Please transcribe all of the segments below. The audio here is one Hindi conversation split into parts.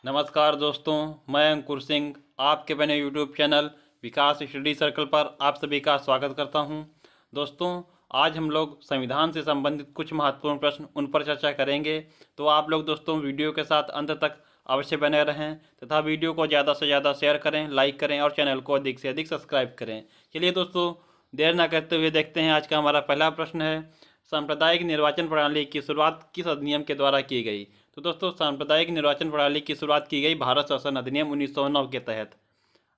नमस्कार दोस्तों, मैं अंकुर सिंह आपके बने यूट्यूब चैनल विकास स्टडी सर्कल पर आप सभी का स्वागत करता हूं। दोस्तों, आज हम लोग संविधान से संबंधित कुछ महत्वपूर्ण प्रश्न उन पर चर्चा करेंगे। तो आप लोग दोस्तों वीडियो के साथ अंत तक अवश्य बने रहें तथा वीडियो को ज़्यादा से ज़्यादा शेयर करें, लाइक करें और चैनल को अधिक से अधिक सब्सक्राइब करें। चलिए दोस्तों, देर ना करते हुए देखते हैं। आज का हमारा पहला प्रश्न है, सांप्रदायिक निर्वाचन प्रणाली की शुरुआत किस अधिनियम के द्वारा की गई? तो दोस्तों, सांप्रदायिक निर्वाचन प्रणाली की शुरुआत की गई भारत शासन अधिनियम 1909 के तहत।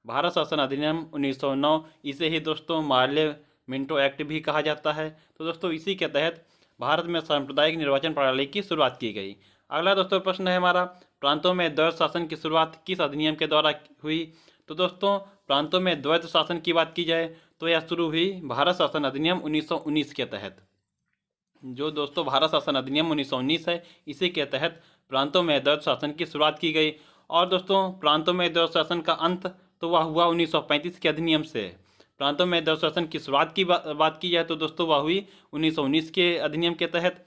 भारत शासन अधिनियम 1909, इसे ही दोस्तों मार्ले मिंटो एक्ट भी कहा जाता है। तो दोस्तों, इसी के तहत भारत में सांप्रदायिक निर्वाचन प्रणाली की शुरुआत की गई। अगला दोस्तों प्रश्न है हमारा, प्रांतों में द्वैध शासन की शुरुआत किस अधिनियम के द्वारा हुई? तो दोस्तों, प्रांतों में द्वैध शासन की बात की जाए तो यह शुरू हुई भारत शासन अधिनियम 1919 के तहत। जो दोस्तों भारत शासन अधिनियम 1919 है, इसी के तहत प्रांतों में द्वैध शासन की शुरुआत की गई। और दोस्तों, प्रांतों में द्वैध शासन का अंत तो वह हुआ 1935 के अधिनियम से। प्रांतों में द्वैध शासन की शुरुआत की बात की जाए तो दोस्तों वह हुई 1919 के अधिनियम के तहत,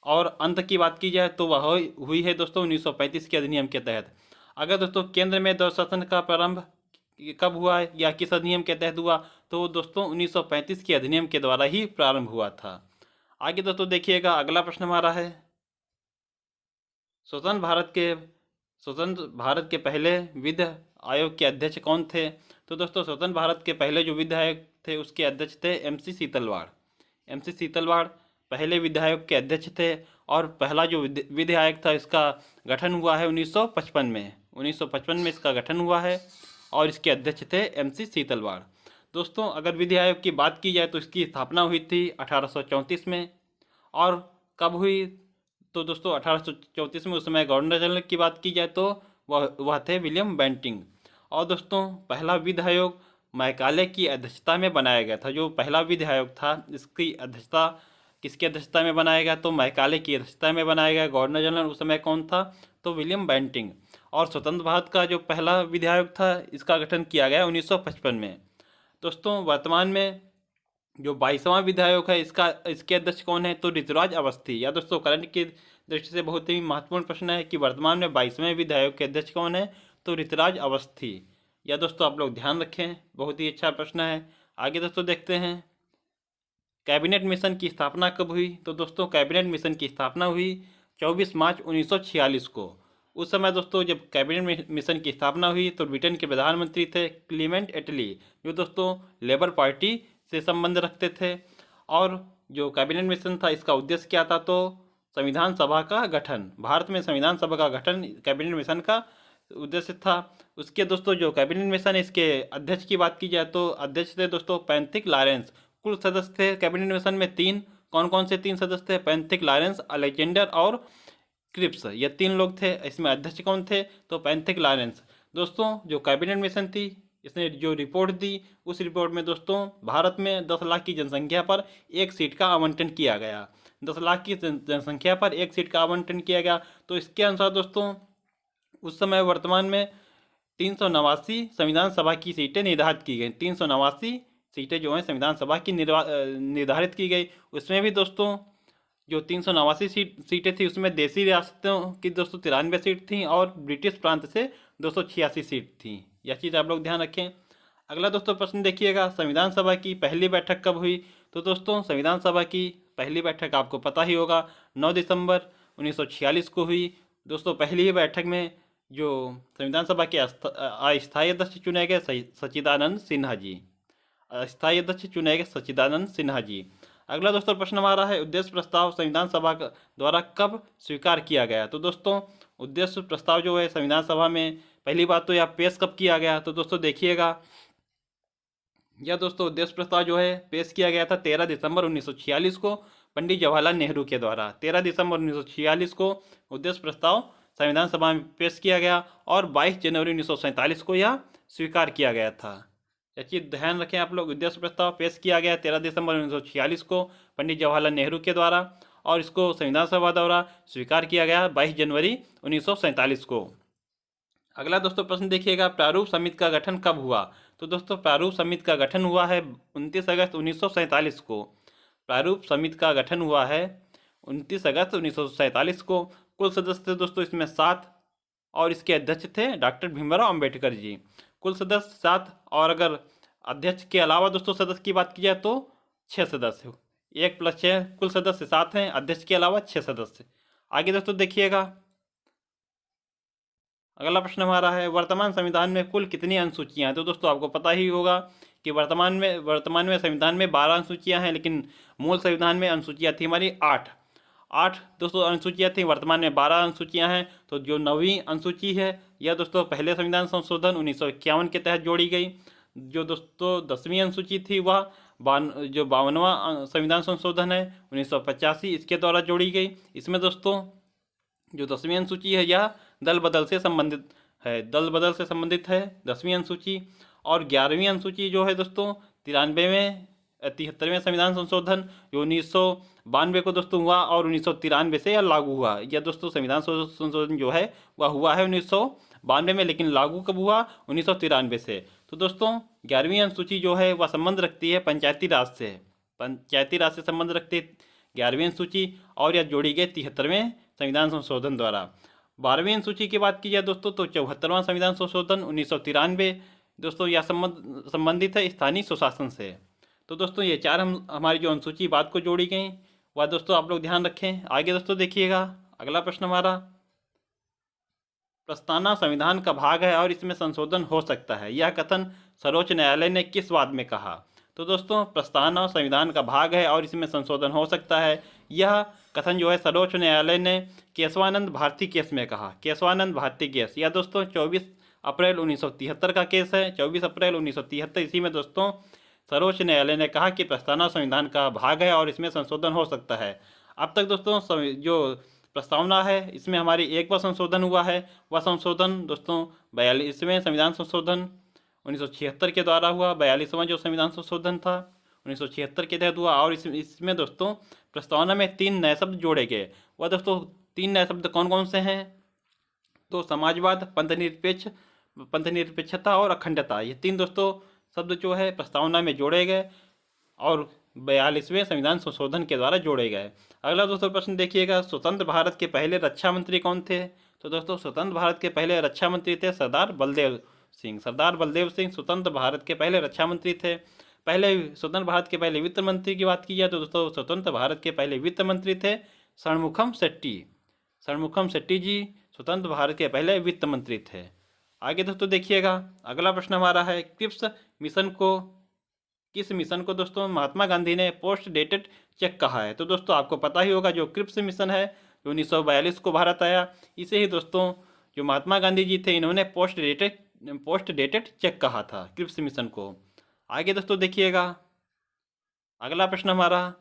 और अंत की बात की जाए तो वह हुई है दोस्तों 1935 के अधिनियम के तहत। अगर दोस्तों केंद्र में द्वैध शासन का प्रारंभ कब हुआ है या किस अधिनियम के तहत हुआ, तो दोस्तों 1935 के अधिनियम के द्वारा ही प्रारंभ हुआ था। आगे दोस्तों देखिएगा, अगला प्रश्न हमारा है, स्वतंत्र भारत के पहले वित्त आयोग के अध्यक्ष कौन थे? तो दोस्तों, स्वतंत्र भारत के पहले जो वित्त आयोग थे उसके अध्यक्ष थे MC सीतलवाड़। MC सीतलवाड़ पहले वित्त आयोग के अध्यक्ष थे। और पहला जो वित्त आयोग था इसका गठन हुआ है 1955 में। 1955 में इसका गठन हुआ है और इसके अध्यक्ष थे MC सीतलवाड़। दोस्तों, अगर विधि आयोग की बात की जाए तो इसकी स्थापना हुई थी 1834 में। और कब हुई? तो दोस्तों 1834 में, उस समय गवर्नर जनरल की बात की जाए तो वह थे विलियम बेंटिंग। और दोस्तों, पहला विधि आयोग मैकाले की अध्यक्षता में बनाया गया था। जो पहला विधि आयोग था इसकी अध्यक्षता किसकी अध्यक्षता में बनाया गया? तो मैकाले की अध्यक्षता में बनाया गया। गवर्नर जनरल उस समय कौन था? तो विलियम बेंटिंग। और स्वतंत्र भारत का जो पहला विधि आयोग था इसका गठन किया गया 1955 में। दोस्तों, वर्तमान में जो 22वां विधि आयोग है इसके अध्यक्ष कौन है? तो ऋतुराज अवस्थी। या दोस्तों, करंट की दृष्टि से बहुत ही महत्वपूर्ण प्रश्न है कि वर्तमान में 22वें विधि आयोग के अध्यक्ष कौन है? तो ऋतुराज अवस्थी। या दोस्तों आप लोग ध्यान रखें, बहुत ही अच्छा प्रश्न है। आगे दोस्तों देखते हैं, कैबिनेट मिशन की स्थापना कब हुई? तो दोस्तों, कैबिनेट मिशन की स्थापना हुई 24 मार्च 1946 को। उस समय दोस्तों जब कैबिनेट मिशन की स्थापना हुई तो ब्रिटेन के प्रधानमंत्री थे क्लीमेंट एटली, जो दोस्तों लेबर पार्टी से संबंध रखते थे। और जो कैबिनेट मिशन था इसका उद्देश्य क्या था? तो संविधान सभा का गठन। भारत में संविधान सभा का गठन कैबिनेट मिशन का उद्देश्य था। उसके दोस्तों जो कैबिनेट मिशन है इसके अध्यक्ष की बात की जाए तो अध्यक्ष थे दोस्तों पैंथिक लॉरेंस। कुल सदस्य थे कैबिनेट मिशन में तीन। कौन कौन से तीन सदस्य थे? पैंथिक लॉरेंस, अलेक्जेंडर और क्रिप्स, ये तीन लोग थे। इसमें अध्यक्ष कौन थे? तो पैंथिक लॉरेंस। दोस्तों, जो कैबिनेट मिशन थी इसने जो रिपोर्ट दी उस रिपोर्ट में दोस्तों भारत में 10 लाख की जनसंख्या पर एक सीट का आवंटन किया गया। 10 लाख की जनसंख्या पर एक सीट का आवंटन किया गया। तो इसके अनुसार दोस्तों उस समय वर्तमान में 389 संविधान सभा की सीटें निर्धारित की गई। 389 सीटें जो हैं संविधान सभा की निर्धारित की गई। उसमें भी दोस्तों जो 389 सीटें थी उसमें देसी रियासतों की दोस्तों 93 सीट थी और ब्रिटिश प्रांत से 286 सीट थी। यह चीज़ आप लोग ध्यान रखें। अगला दोस्तों प्रश्न देखिएगा, संविधान सभा की पहली बैठक कब हुई? तो दोस्तों संविधान सभा की पहली बैठक आपको पता ही होगा 9 दिसंबर 1946 को हुई। दोस्तों पहली ही बैठक में जो संविधान सभा के अस्थायी अध्यक्ष चुने गए सच्चिदानंद सिन्हा जी। अस्थायी अध्यक्ष चुने गए सच्चिदानंद सिन्हा जी। अगला दोस्तों प्रश्न हमारा है, उद्देश्य प्रस्ताव संविधान सभा द्वारा कब स्वीकार किया गया? तो दोस्तों उद्देश्य प्रस्ताव जो है संविधान सभा में पहली बात तो यह पेश कब किया गया? तो दोस्तों देखिएगा, यह दोस्तों उद्देश्य प्रस्ताव जो है पेश किया गया था 13 दिसंबर 1946 को पंडित जवाहरलाल नेहरू के द्वारा। 13 दिसंबर 1946 को उद्देश्य प्रस्ताव संविधान सभा में पेश किया गया और 22 जनवरी 1947 को यह स्वीकार किया गया था। यह चीज़ ध्यान रखें आप लोग, उद्देश्य प्रस्ताव पेश किया गया 13 दिसंबर 1946 को पंडित जवाहरलाल नेहरू के द्वारा और इसको संविधान सभा द्वारा स्वीकार किया गया 22 जनवरी 1947 को। अगला दोस्तों प्रश्न देखिएगा, प्रारूप समिति का गठन कब हुआ? तो दोस्तों प्रारूप समिति का गठन हुआ है 29 अगस्त 1947 को। प्रारूप समिति का गठन हुआ है 29 अगस्त 1947 को। कुल सदस्य दोस्तों इसमें 7 और इसके अध्यक्ष थे डॉक्टर भीमराव अंबेडकर जी। कुल सदस्य 7, और अगर अध्यक्ष के अलावा दोस्तों सदस्य की बात की जाए तो 6 सदस्य। 1 + 6 कुल सदस्य 7 हैं, अध्यक्ष के अलावा 6 सदस्य। आगे दोस्तों देखिएगा, अगला प्रश्न हमारा है, वर्तमान संविधान में कुल कितनी अनुसूचियां हैं? तो दोस्तों आपको पता ही होगा कि वर्तमान में संविधान में 12 अनुसूचियां हैं, लेकिन मूल संविधान में अनुसूचियां थी हमारी 8 दोस्तों अनुसूचियां थी। वर्तमान में 12 अनुसूचियां हैं। तो जो 9वीं अनुसूची है यह दोस्तों पहले संविधान संशोधन 1951 के तहत जोड़ी गई। जो दोस्तों 10वीं अनुसूची थी वह 52वां संविधान संशोधन है 1985 इसके द्वारा जोड़ी गई। इसमें दोस्तों जो 10वीं अनुसूची है यह दल बदल से संबंधित है, 10वीं अनुसूची। और 11वीं अनुसूची जो है दोस्तों 73वें संविधान संशोधन जो 1992 को दोस्तों हुआ और 1993 से यह लागू हुआ। यह दोस्तों संविधान संशोधन जो है वह हुआ है 1992 में, लेकिन लागू कब हुआ? 1993 से। तो दोस्तों 11वीं अनुसूची जो है वह संबंध रखती है पंचायती राज से संबंध रखती है 11वीं अनुसूची, और यह जोड़ी गई 73वें संविधान संशोधन द्वारा। 12वीं अनुसूची की बात की जाए दोस्तों तो 74वां संविधान संशोधन 1993 दोस्तों यह संबंधित है स्थानीय सुशासन से। तो दोस्तों ये 4 हमारी जो अनुसूची बात को जोड़ी गई वह दोस्तों आप लोग ध्यान रखें। आगे दोस्तों देखिएगा, अगला प्रश्न हमारा, प्रस्तावना संविधान का भाग है और इसमें संशोधन हो सकता है, यह कथन सर्वोच्च न्यायालय ने किस वाद में कहा? तो दोस्तों प्रस्तावना संविधान का भाग है और इसमें संशोधन हो सकता है, यह कथन जो है सर्वोच्च न्यायालय ने केशवानंद भारती केस में कहा। केशवानंद भारती केस यह दोस्तों 24 अप्रैल 1973 का केस है। 24 अप्रैल 1973 इसी में दोस्तों सर्वोच्च न्यायालय ने कहा कि प्रस्तावना संविधान का भाग है और इसमें संशोधन हो सकता है। अब तक दोस्तों जो प्रस्तावना है इसमें हमारी एक बार संशोधन हुआ है, वह संशोधन दोस्तों 42वें संविधान संशोधन 1976 के द्वारा हुआ। 42वां जो संविधान संशोधन था 1976 के तहत हुआ। और इसमें दोस्तों प्रस्तावना में 3 नए शब्द जोड़े गए। वह दोस्तों 3 नए शब्द कौन कौन से हैं? तो समाजवाद, पंथनिरपेक्षता और अखंडता, ये 3 दोस्तों शब्द जो है प्रस्तावना में जोड़े गए और 42वें संविधान संशोधन के द्वारा जोड़े गए। अगला दोस्तों प्रश्न देखिएगा, स्वतंत्र भारत के पहले रक्षा मंत्री कौन थे? तो दोस्तों स्वतंत्र भारत के पहले रक्षा मंत्री थे सरदार बलदेव सिंह। स्वतंत्र भारत के पहले रक्षा मंत्री थे। स्वतंत्र भारत के पहले वित्त मंत्री की बात की जाए तो दोस्तों स्वतंत्र भारत के पहले वित्त मंत्री थे षणमुखम शेट्टी जी स्वतंत्र भारत के पहले वित्त मंत्री थे। आगे दोस्तों देखिएगा, अगला प्रश्न हमारा है, किस मिशन को दोस्तों महात्मा गांधी ने पोस्ट डेटेड चेक कहा है? तो दोस्तों आपको पता ही होगा जो क्रिप्स मिशन है जो 1942 को भारत आया, इसे ही दोस्तों जो महात्मा गांधी जी थे इन्होंने पोस्ट डेटेड चेक कहा था क्रिप्स मिशन को। आगे दोस्तों देखिएगा, अगला प्रश्न हमारा,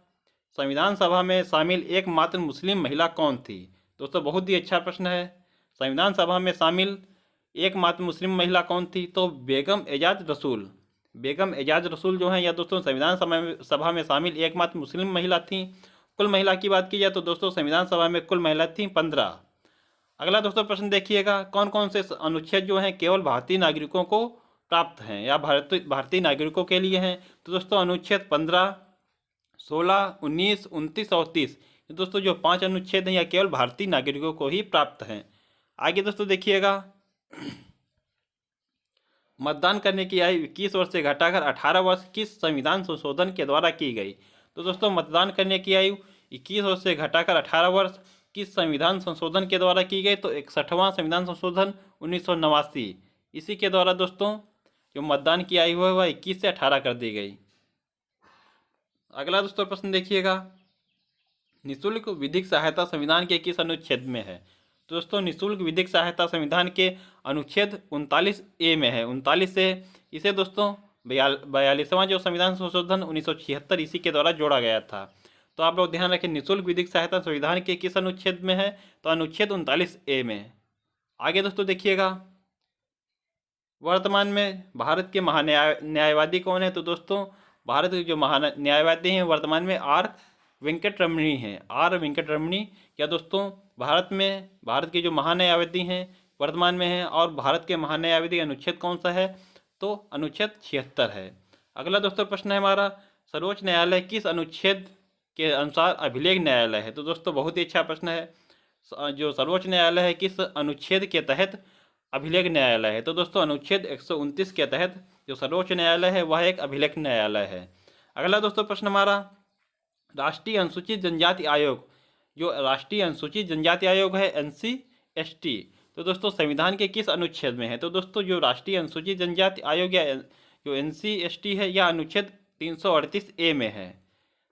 संविधान सभा में शामिल एकमात्र मुस्लिम महिला कौन थी? दोस्तों बहुत ही अच्छा प्रश्न है। संविधान सभा में शामिल एकमात्र मुस्लिम महिला कौन थी? तो बेगम एजाज रसूल जो है यह दोस्तों संविधान सभा में शामिल एकमात्र मुस्लिम महिला थी। कुल महिला की बात की जाए तो दोस्तों संविधान सभा में कुल महिला थी 15। अगला दोस्तों प्रश्न देखिएगा, कौन कौन से अनुच्छेद जो हैं केवल भारतीय नागरिकों को प्राप्त हैं या भारतीय नागरिकों के लिए हैं? तो दोस्तों अनुच्छेद 15, 16, 19, 29 और 30 दोस्तों जो 5 अनुच्छेद हैं यह केवल भारतीय नागरिकों को ही प्राप्त हैं। आगे दोस्तों देखिएगा, मतदान करने की आयु 21 वर्ष से घटाकर 18 वर्ष किस संविधान संशोधन के द्वारा की गई? तो दोस्तों मतदान करने की आयु 21 वर्ष से घटाकर 18 वर्ष किस संविधान संशोधन के द्वारा की गई? तो 61वां संविधान संशोधन 1989 इसी के द्वारा दोस्तों जो मतदान की आयु है वह 21 से 18 कर दी गई। अगला दोस्तों प्रश्न देखिएगा, निःशुल्क विधिक सहायता संविधान के किस अनुच्छेद में है? तो दोस्तों निःशुल्क विधिक सहायता संविधान के अनुच्छेद 39A में है, 39 से। इसे दोस्तों 42वां जो संविधान संशोधन 1976 इसी के द्वारा जोड़ा गया था। तो आप लोग ध्यान रखें निःशुल्क विधिक सहायता संविधान के किस अनुच्छेद में है? तो अनुच्छेद 39A में। आगे दोस्तों देखिएगा, वर्तमान में भारत के महान्यायवादी कौन है? तो दोस्तों भारत के जो महान्यायवादी हैं वर्तमान में आर वेंकटरमणी हैं। या दोस्तों भारत के जो महान्यायवादी हैं वर्तमान में हैं और भारत के महान्यायवादी अनुच्छेद कौन सा है? तो अनुच्छेद 76 है। अगला दोस्तों प्रश्न है हमारा, सर्वोच्च न्यायालय किस अनुच्छेद के अनुसार अभिलेख न्यायालय है? तो दोस्तों बहुत ही अच्छा प्रश्न है। जो सर्वोच्च न्यायालय है किस अनुच्छेद के तहत अभिलेख न्यायालय है? तो दोस्तों अनुच्छेद 129 के तहत जो सर्वोच्च न्यायालय है वह एक अभिलेख न्यायालय है। अगला दोस्तों प्रश्न हमारा, राष्ट्रीय अनुसूचित जनजाति आयोग, जो राष्ट्रीय अनुसूचित जनजाति आयोग है NCST, तो दोस्तों संविधान के किस अनुच्छेद में है? तो दोस्तों जो राष्ट्रीय अनुसूचित जनजाति आयोग या जो NCST है यह अनुच्छेद 338A में है,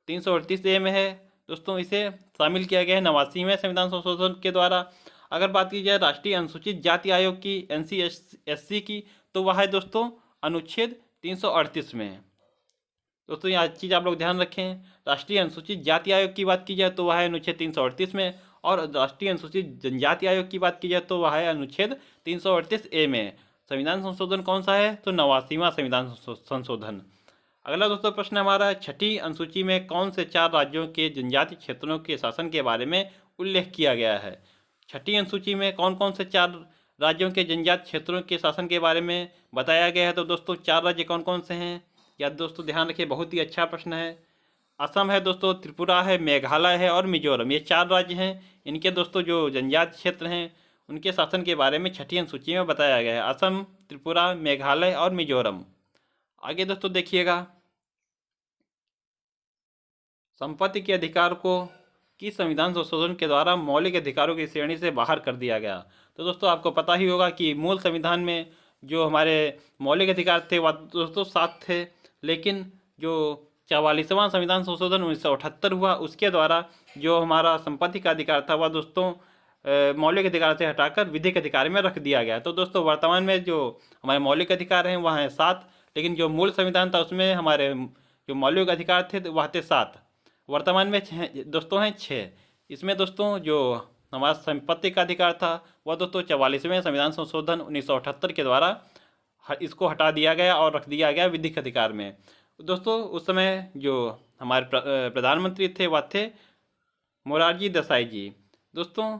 338A में है दोस्तों। इसे शामिल किया गया है 89वें संविधान संशोधन के द्वारा। अगर बात की जाए राष्ट्रीय अनुसूचित जाति आयोग की NCSC की, तो वह है दोस्तों अनुच्छेद 338 में। दोस्तों यह चीज़ आप लोग ध्यान रखें, राष्ट्रीय अनुसूचित जाति आयोग की बात की जाए तो वह है अनुच्छेद 338 में, और राष्ट्रीय अनुसूचित जनजाति आयोग की बात की जाए तो वह है अनुच्छेद 338A में। संविधान संशोधन कौन सा है? तो 89वां संविधान संशोधन। अगला दोस्तों प्रश्न हमारा, छठी अनुसूची में कौन से 4 राज्यों के जनजाति क्षेत्रों के शासन के बारे में उल्लेख किया गया है? छठी अनुसूची में कौन कौन से 4 राज्यों के जनजाति क्षेत्रों के शासन के बारे में बताया गया है? तो दोस्तों 4 राज्य कौन कौन से हैं? या दोस्तों ध्यान रखिए, बहुत ही अच्छा प्रश्न है। असम है दोस्तों, त्रिपुरा है, मेघालय है और मिजोरम, ये 4 राज्य हैं। इनके दोस्तों जो जनजाति क्षेत्र हैं उनके शासन के बारे में छठी अनुसूची में बताया गया है, असम, त्रिपुरा, मेघालय और मिजोरम। आगे दोस्तों देखिएगा, संपत्ति के अधिकार को किस संविधान संशोधन के द्वारा मौलिक अधिकारों की श्रेणी से बाहर कर दिया गया? तो दोस्तों आपको पता ही होगा कि मूल संविधान में जो हमारे मौलिक अधिकार थे वह दोस्तों 7 थे, लेकिन जो 44वां संविधान संशोधन 1978 हुआ उसके द्वारा जो हमारा संपत्ति का अधिकार था वह दोस्तों मौलिक अधिकार से हटाकर विधिक अधिकार में रख दिया गया। तो दोस्तों वर्तमान में जो हमारे मौलिक अधिकार हैं वह हैं 7, लेकिन जो मूल संविधान था उसमें हमारे जो मौलिक अधिकार थे वह थे 7, वर्तमान में दोस्तों हैं 6। इसमें दोस्तों जो हमारा संपत्ति का अधिकार था वह दोस्तों 44वें संविधान संशोधन 1978 के द्वारा इसको हटा दिया गया और रख दिया गया विधिक अधिकार में। दोस्तों उस समय जो हमारे प्रधानमंत्री थे वह थे मोरारजी देसाई जी। दोस्तों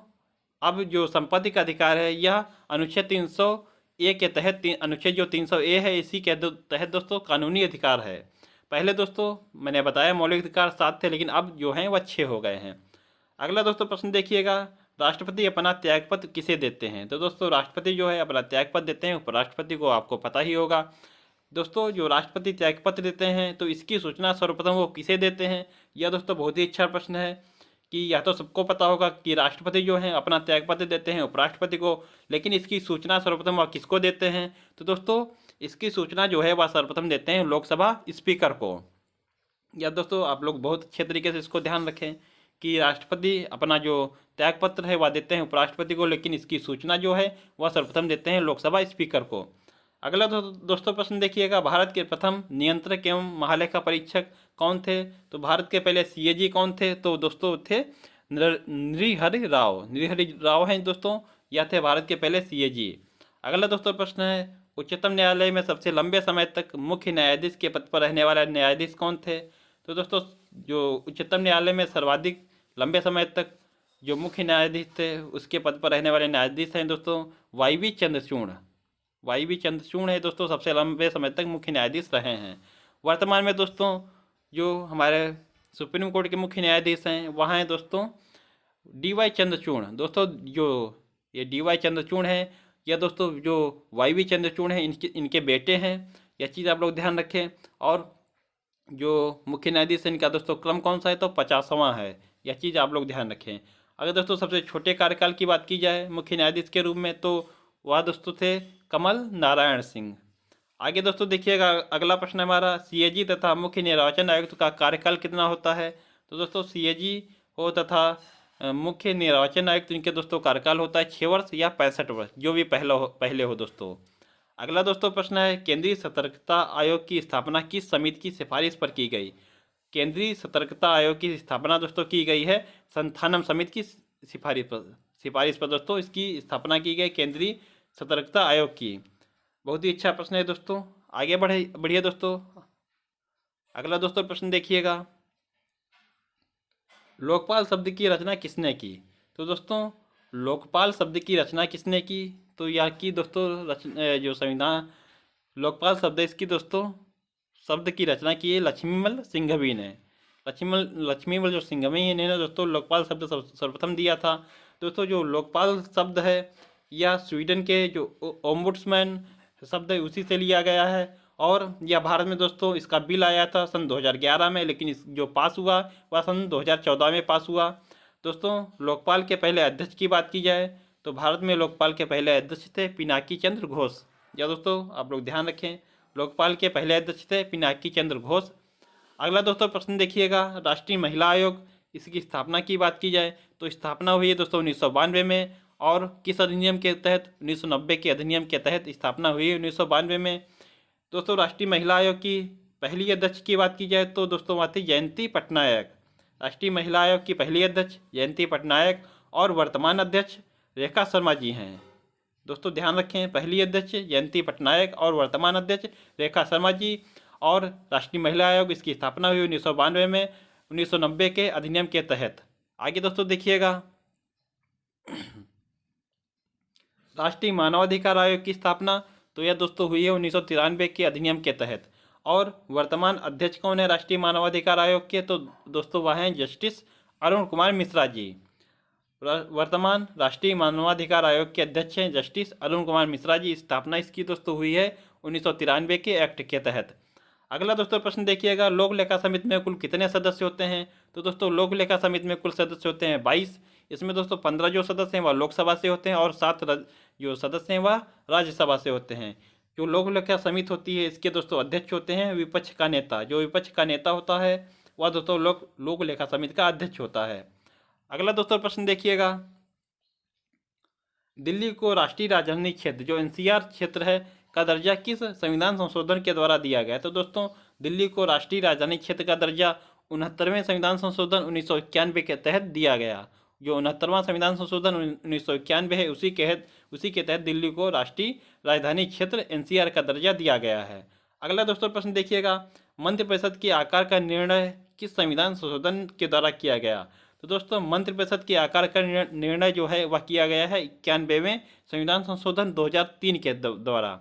अब जो संपत्ति का अधिकार है यह अनुच्छेद 300A के तहत, अनुच्छेद जो 300A है इसी के तहत दोस्तों कानूनी अधिकार है। पहले दोस्तों मैंने बताया मौलिक अधिकार 7 थे, लेकिन अब जो हैं वह 6 हो गए हैं। अगला दोस्तों प्रश्न देखिएगा, राष्ट्रपति अपना त्यागपत्र किसे देते हैं? तो दोस्तों राष्ट्रपति जो है अपना त्यागपत्र देते हैं उपराष्ट्रपति को, आपको पता ही होगा। दोस्तों जो राष्ट्रपति त्यागपत्र देते हैं तो इसकी सूचना सर्वप्रथम वो किसे देते हैं? यह दोस्तों बहुत ही अच्छा प्रश्न है कि यह तो सबको पता होगा कि राष्ट्रपति जो हैं अपना त्यागपत्र देते हैं उपराष्ट्रपति को, लेकिन इसकी सूचना सर्वप्रथम वह किसको देते हैं? तो दोस्तों इसकी सूचना जो है वह सर्वप्रथम देते हैं लोकसभा स्पीकर को। या दोस्तों आप लोग बहुत अच्छे तरीके से इसको ध्यान रखें कि राष्ट्रपति अपना जो त्यागपत्र है वह देते हैं उपराष्ट्रपति को, लेकिन इसकी सूचना जो है वह सर्वप्रथम देते हैं लोकसभा स्पीकर को। अगला दोस्तों प्रश्न देखिएगा, भारत के प्रथम नियंत्रक एवं महालेखा परीक्षक कौन थे? तो भारत के पहले CAG कौन थे? तो दोस्तों थे नृहरि राव। नृहरि राव हैं दोस्तों, यह थे भारत के पहले CAG। अगला दोस्तों प्रश्न है, उच्चतम न्यायालय में सबसे लंबे समय तक मुख्य न्यायाधीश के पद पर रहने वाले न्यायाधीश कौन थे? तो दोस्तों जो उच्चतम न्यायालय में सर्वाधिक लंबे समय तक जो मुख्य न्यायाधीश थे उसके पद पर रहने वाले न्यायाधीश हैं दोस्तों YV चंद्रचूड़। YV चंद्रचूड़ है दोस्तों सबसे लंबे समय तक मुख्य न्यायाधीश रहे हैं। वर्तमान में दोस्तों जो हमारे सुप्रीम कोर्ट के मुख्य न्यायाधीश हैं वहाँ हैं दोस्तों DY चंद्रचूड़। दोस्तों जो ये DY चंद्रचूड़ हैं यह दोस्तों जो YV चंद्रचूड़ हैं इनके बेटे हैं, यह चीज़ आप लोग ध्यान रखें। और जो मुख्य न्यायाधीश है इनका दोस्तों क्रम कौन सा है? तो 50वां है, यह चीज़ आप लोग ध्यान रखें। अगर दोस्तों सबसे छोटे कार्यकाल की बात की जाए मुख्य न्यायाधीश के रूप में तो वह दोस्तों थे कमल नारायण सिंह। आगे दोस्तों देखिएगा, अगला प्रश्न हमारा, CAG तथा मुख्य निर्वाचन आयुक्त का कार्यकाल कितना होता है? तो दोस्तों CAG हो तथा मुख्य निर्वाचन आयुक्त इनके दोस्तों कार्यकाल होता है 6 वर्ष या 65 वर्ष, जो भी पहले हो दोस्तों। अगला दोस्तों प्रश्न है, केंद्रीय सतर्कता आयोग की स्थापना किस समिति की सिफारिश पर की गई? केंद्रीय सतर्कता आयोग की स्थापना दोस्तों की गई है संथानम समिति की सिफारिश पर दोस्तों इसकी स्थापना की गई केंद्रीय सतर्कता आयोग की। बहुत ही अच्छा प्रश्न है दोस्तों, आगे बढ़िए दोस्तों। अगला दोस्तों प्रश्न देखिएगा, लोकपाल शब्द की रचना किसने की? तो दोस्तों लोकपाल शब्द की रचना किसने की? तो यह की दोस्तों जो संविधान लोकपाल शब्द है इसकी दोस्तों शब्द की रचना की है लक्ष्मीमल सिंघवी ने। लक्ष्मीमल जो सिंघवी ने दोस्तों लोकपाल शब्द सर्वप्रथम दिया था। दोस्तों जो लोकपाल शब्द है यह स्वीडन के जो ओम्बुड्समैन शब्द है उसी से लिया गया है। और यह भारत में दोस्तों इसका बिल आया था सन 2011 में, लेकिन इस जो पास हुआ वह सन 2014 में पास हुआ। दोस्तों लोकपाल के पहले अध्यक्ष की बात की जाए तो भारत में लोकपाल के पहले अध्यक्ष थे पिनाकी चंद्र घोष। या दोस्तों आप लोग ध्यान रखें, लोकपाल के पहले अध्यक्ष थे पिनाकी चंद्र घोष। अगला दोस्तों प्रश्न देखिएगा, राष्ट्रीय महिला आयोग, इसकी स्थापना की बात की जाए तो स्थापना हुई है दोस्तों 1992 में। और किस अधिनियम के तहत? 1990 के अधिनियम के तहत स्थापना हुई है 1992 में। दोस्तों राष्ट्रीय महिला आयोग की पहली अध्यक्ष की बात की जाए तो दोस्तों वहाँ थी जयंती पटनायक। राष्ट्रीय महिला आयोग की पहली अध्यक्ष जयंती पटनायक और वर्तमान अध्यक्ष रेखा शर्मा जी हैं। दोस्तों ध्यान रखें, पहली अध्यक्ष जयंती पटनायक और वर्तमान अध्यक्ष रेखा शर्मा जी। और राष्ट्रीय महिला आयोग इसकी स्थापना हुई 1992 में 1990 के अधिनियम के तहत। आगे दोस्तों देखिएगा, राष्ट्रीय मानवाधिकार आयोग की स्थापना तो यह दोस्तों हुई है 1993 के अधिनियम के तहत। और वर्तमान अध्यक्ष कौन है राष्ट्रीय मानवाधिकार आयोग के? तो दोस्तों वह हैं जस्टिस अरुण कुमार मिश्रा जी। वर्तमान राष्ट्रीय मानवाधिकार आयोग के अध्यक्ष हैं जस्टिस अरुण कुमार मिश्रा जी। स्थापना इसकी दोस्तों हुई है 1993 के एक्ट के तहत। अगला दोस्तों प्रश्न देखिएगा, लोक लेखा समिति में कुल कितने सदस्य होते हैं? तो दोस्तों लोक लेखा समिति में कुल सदस्य होते हैं 22। इसमें दोस्तों 15 जो सदस्य हैं वह लोकसभा से होते हैं और 7 जो सदस्य हैं वह राज्यसभा से होते हैं। जो लोक लेखा समिति होती है इसके दोस्तों अध्यक्ष होते हैं विपक्ष का नेता। जो विपक्ष का नेता होता है वह दोस्तों लोक लेखा समिति का अध्यक्ष होता है। अगला दोस्तों प्रश्न देखिएगा, दिल्ली को राष्ट्रीय राजधानी क्षेत्र जो एनसीआर क्षेत्र है का दर्जा किस संविधान संशोधन के द्वारा दिया गया? तो दोस्तों दिल्ली को राष्ट्रीय राजधानी क्षेत्र का दर्जा 69वें संविधान संशोधन 1991 के तहत दिया गया। जो 69वां संविधान संशोधन 1991 है उसी के तहत दिल्ली को राष्ट्रीय राजधानी क्षेत्र एनसीआर का दर्जा दिया गया है। अगला दोस्तों प्रश्न देखिएगा, मंत्रिपरिषद के आकार का निर्णय किस संविधान संशोधन के द्वारा किया गया? तो दोस्तों मंत्रिपरिषद के आकार का निर्णय जो है वह किया गया है 91वें संविधान संशोधन 2003 के द्वारा।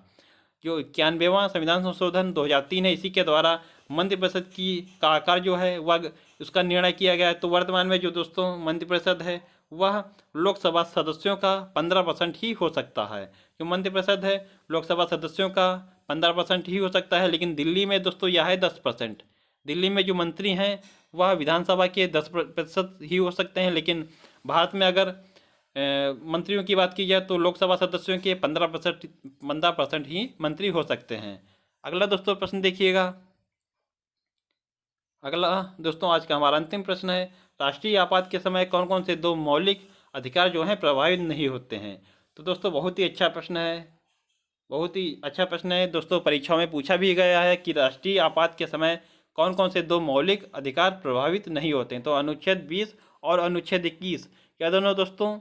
जो 91वां संविधान संशोधन 2003 है इसी के द्वारा मंत्रिपरिषद का आकार जो है वह उसका निर्णय किया गया है। तो वर्तमान में जो दोस्तों मंत्रिपरिषद है वह लोकसभा सदस्यों का 15% ही हो सकता है। जो मंत्रिपरिषद है लोकसभा सदस्यों का 15% ही हो सकता है, लेकिन दिल्ली में दोस्तों यह है 10%। दिल्ली में जो मंत्री हैं वह विधानसभा के 10% ही हो सकते हैं, लेकिन भारत में अगर मंत्रियों की बात की जाए तो लोकसभा सदस्यों के 15% ही मंत्री हो सकते हैं। अगला दोस्तों प्रश्न देखिएगा, अगला दोस्तों आज का हमारा अंतिम प्रश्न है, राष्ट्रीय आपात के समय कौन कौन से 2 मौलिक अधिकार जो हैं प्रभावित नहीं होते हैं? तो दोस्तों बहुत ही अच्छा प्रश्न है, बहुत ही अच्छा प्रश्न है दोस्तों। परीक्षाओं में पूछा भी गया है कि राष्ट्रीय आपात के समय कौन कौन से 2 मौलिक अधिकार प्रभावित नहीं होते हैं? तो अनुच्छेद 20 और अनुच्छेद 21 यह दोनों दोस्तों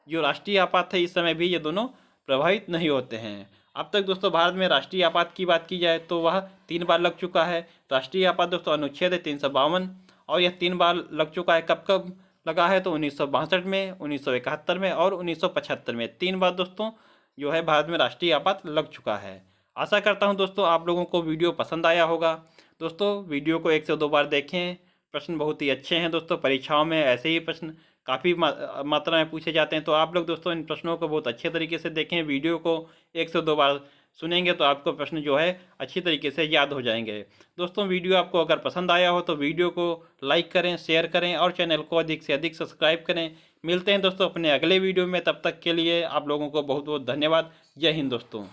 जो राष्ट्रीय आपात है इस समय भी ये दोनों प्रभावित नहीं होते हैं। अब तक दोस्तों भारत में राष्ट्रीय आपात की बात की जाए तो वह 3 बार लग चुका है। राष्ट्रीय आपात दोस्तों अनुच्छेद 352 और यह 3 बार लग चुका है। कब कब लगा है? तो 1962 में, 1971 में और 1975 में। 3 बार दोस्तों जो है भारत में राष्ट्रीय आपात लग चुका है। आशा करता हूँ दोस्तों आप लोगों को वीडियो पसंद आया होगा। दोस्तों वीडियो को 1 से 2 बार देखें, प्रश्न बहुत ही अच्छे हैं दोस्तों। परीक्षाओं में ऐसे ही प्रश्न काफ़ी मात्रा में पूछे जाते हैं, तो आप लोग दोस्तों इन प्रश्नों को बहुत अच्छे तरीके से देखें। वीडियो को 1 से 2 बार सुनेंगे तो आपको प्रश्न जो है अच्छी तरीके से याद हो जाएंगे। दोस्तों वीडियो आपको अगर पसंद आया हो तो वीडियो को लाइक करें, शेयर करें और चैनल को अधिक से अधिक सब्सक्राइब करें। मिलते हैं दोस्तों अपने अगले वीडियो में, तब तक के लिए आप लोगों को बहुत बहुत धन्यवाद। जय हिंद दोस्तों।